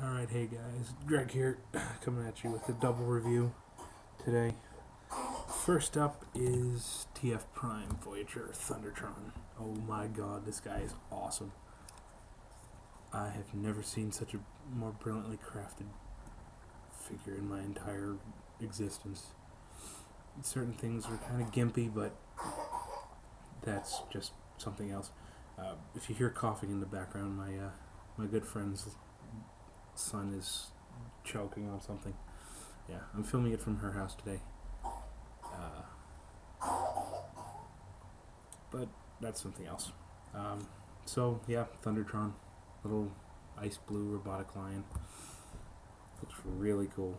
Alright, hey guys, Greg here, coming at you with a double review today. First up is TF Prime Voyager Thundertron. Oh my god, this guy is awesome. I have never seen such a more brilliantly crafted figure in my entire existence. Certain things are kind of gimpy, but that's just something else. If you hear coughing in the background, my good friend's son is choking on something. Yeah, I'm filming it from her house today. But that's something else. So yeah, Thundertron, little ice blue robotic lion. Looks really cool.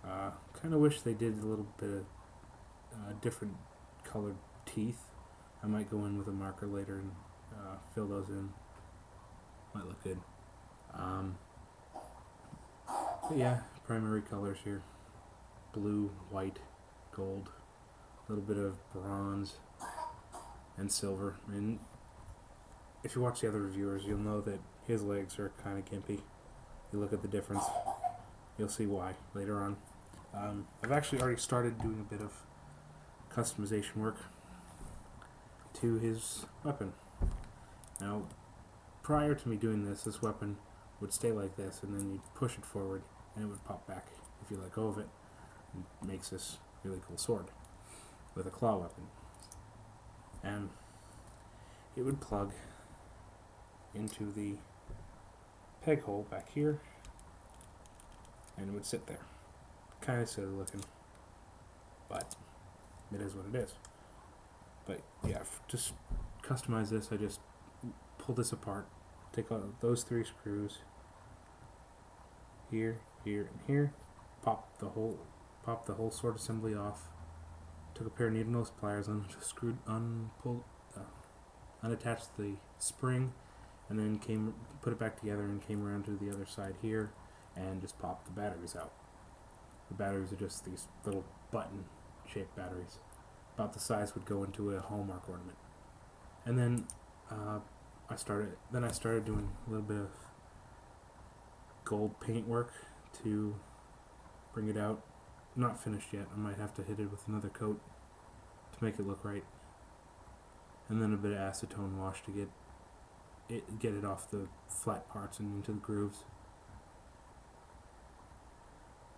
Kind of wish they did a little bit of different colored teeth. I might go in with a marker later and fill those in. Might look good. But yeah, primary colors here: blue, white, gold, a little bit of bronze, and silver. And if you watch the other reviewers, you'll know that his legs are kind of gimpy. You look at the difference, you'll see why later on. I've actually already started doing a bit of customization work to his weapon. Now, prior to me doing this, this weapon would stay like this, and then you'd push it forward, and it would pop back if you let go of it. It makes this really cool sword with a claw weapon. And it would plug into the peg hole back here, and it would sit there. Kind of silly looking, but it is what it is. But yeah, just customize this. I just pull this apart, take out those three screws here, here, and here, pop the whole sword assembly off. Took a pair of needle nose pliers and just unattached the spring, and then put it back together and came around to the other side here, and just popped the batteries out. The batteries are just these little button-shaped batteries. About the size would go into a Hallmark ornament. And then I started doing a little bit of gold paint work to bring it out. Not finished yet. I might have to hit it with another coat to make it look right. And then a bit of acetone wash to get it off the flat parts and into the grooves.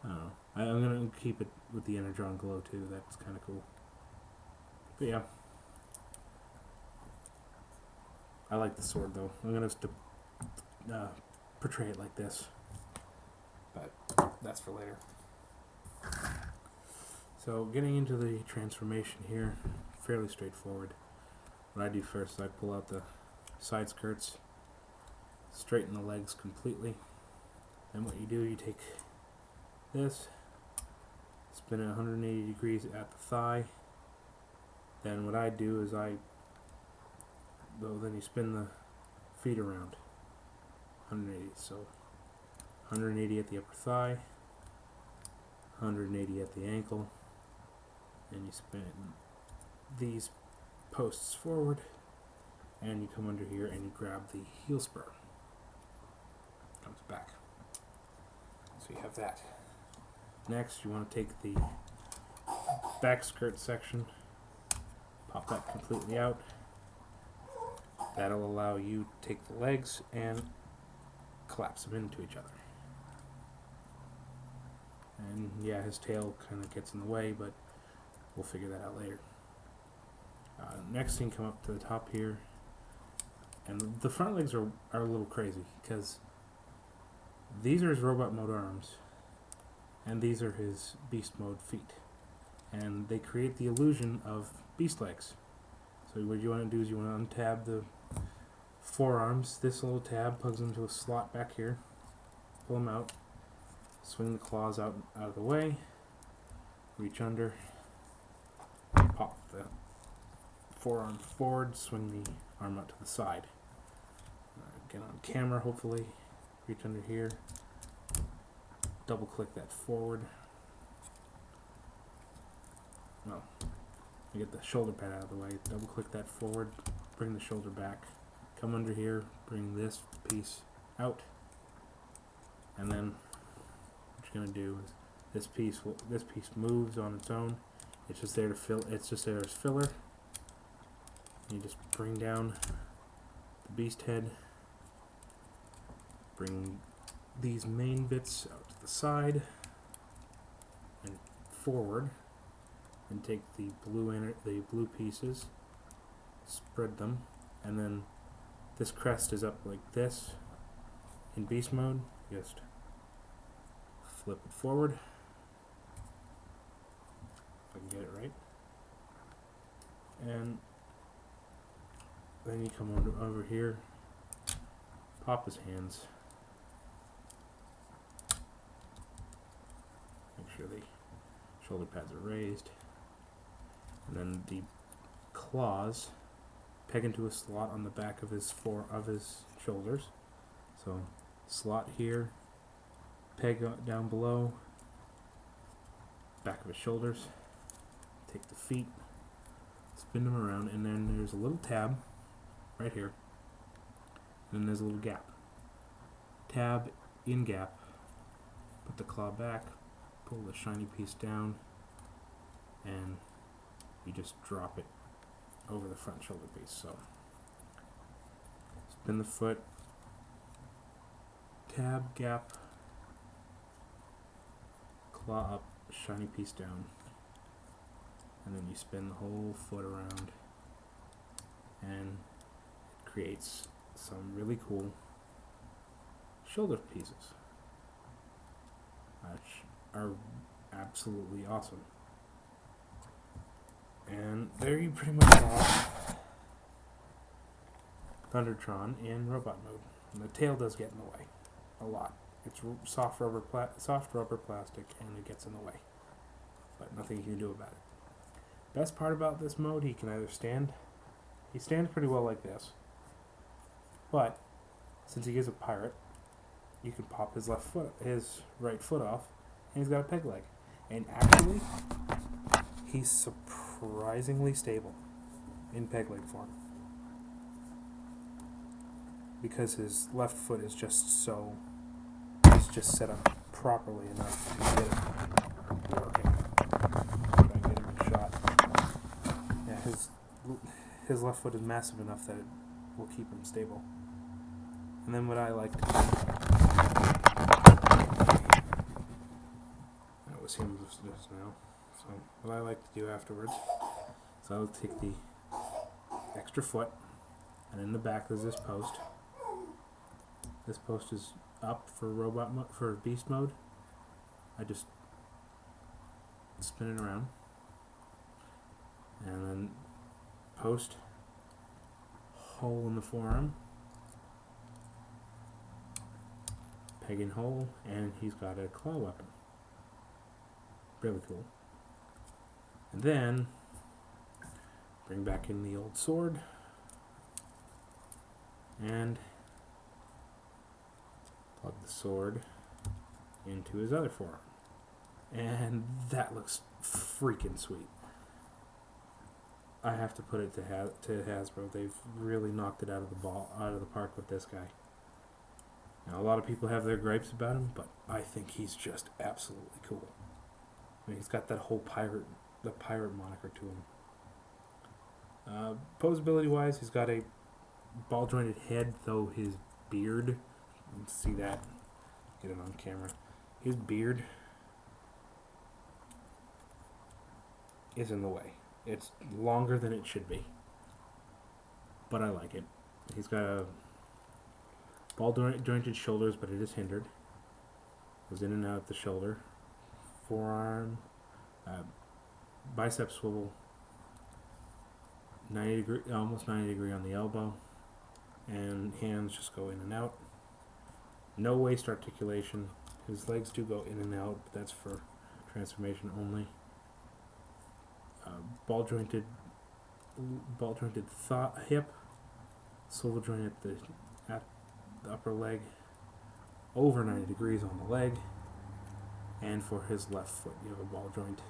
I don't know. I'm going to keep it with the Energon glow too. That's kind of cool. But yeah. I like the sword though. I'm going to portray it like this. But that's for later. So getting into the transformation here, fairly straightforward. What I do first is I pull out the side skirts, straighten the legs completely. Then what you do, you take this, spin it 180 degrees at the thigh. Then what I do is then you spin the feet around 180. So 180 at the upper thigh, 180 at the ankle, and you spin these posts forward, and you come under here and you grab the heel spur. Comes back. So you have that. Next, you want to take the back skirt section, pop that completely out. That'll allow you to take the legs and collapse them into each other. And yeah, his tail kind of gets in the way, but we'll figure that out later. Next thing, come up to the top here, and the front legs are a little crazy because these are his robot mode arms, and these are his beast mode feet, and they create the illusion of beast legs. So what you want to do is you want to untab the forearms. This little tab plugs into a slot back here. Pull them out, swing the claws out of the way, reach under, pop the forearm forward, swing the arm out to the side. Get on camera, hopefully. Reach under here, double click that forward. Well, you get the shoulder pad out of the way, double click that forward, bring the shoulder back, come under here, bring this piece out, And then what you're gonna do is this piece moves on its own. It's just there to fill. It's just there as filler. You just bring down the beast head. Bring these main bits out to the side and forward, and take the blue pieces, spread them, and then this crest is up like this. In beast mode, just flip it forward. If I can get it right. And then you come over here, pop his hands. Make sure the shoulder pads are raised. And then the claws peg into a slot on the back of his shoulders. So slot here, peg down below, back of his shoulders. Take the feet, spin them around, and then there's a little tab right here. And then there's a little gap. Tab in gap. Put the claw back, pull the shiny piece down, and you just drop it over the front shoulder piece. So spin the foot, tab, gap, claw up, shiny piece down, and then you spin the whole foot around, and it creates some really cool shoulder pieces, which are absolutely awesome. And there you pretty much have Thundertron in robot mode. And the tail does get in the way a lot. It's soft rubber plastic, and it gets in the way. But nothing you can do about it. Best part about this mode, he can either stand. He stands pretty well like this. But since he is a pirate, you can pop his right foot off, and he's got a peg leg. And actually, he's surprisingly stable in peg leg form, because his left foot is just set up properly enough to get it working. Try and get him in shot. Yeah, his left foot is massive enough that it will keep him stable. And then what I like to do, that was him just now. So what I like to do afterwards, so I'll take the extra foot, and in the back there's this post. This post is up for beast mode. I just spin it around, and then post, hole in the forearm, peg in hole, and he's got a claw weapon. Really cool. And then bring back in the old sword, and plug the sword into his other forearm. And that looks freaking sweet. I have to put it to Hasbro. They've really knocked it out of the park with this guy. Now, a lot of people have their gripes about him, but I think he's just absolutely cool. I mean, he's got that whole pirate moniker to him. Posability wise, he's got a ball jointed head, though his beard, you can see that, get it on camera, his beard is in the way. It's longer than it should be, but I like it. He's got a ball jointed shoulders, but it is hindered. Goes in and out the shoulder, forearm, bicep swivel, 90 degree, almost 90 degree on the elbow, and hands just go in and out. No waist articulation. His legs do go in and out, but that's for transformation only. Ball jointed hip, swivel joint at the upper leg, over 90 degrees on the leg, and for his left foot you have a ball joint,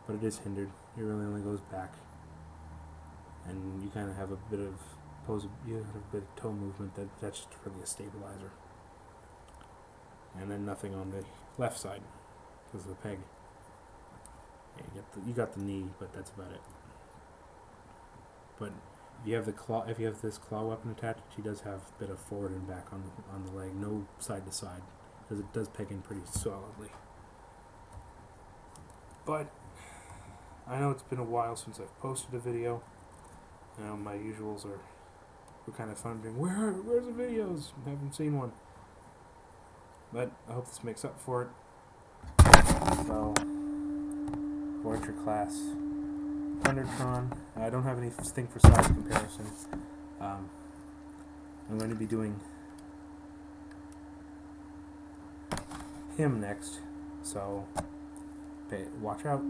but it is hindered. It really only goes back, and you kind of have a bit of toe movement that's just for the stabilizer. and then nothing on the left side because of the peg. Yeah, you got the knee, but that's about it. But if you have the claw, if you have this claw weapon attached, she does have a bit of forward and back on the leg, no side to side, because it does peg in pretty solidly. But I know it's been a while since I've posted a video. You know, my usuals are kind of wondering where's the videos? I haven't seen one. But I hope this makes up for it. So, Voyager class Thundertron. I don't have anything for size comparison. I'm going to be doing him next, so watch out.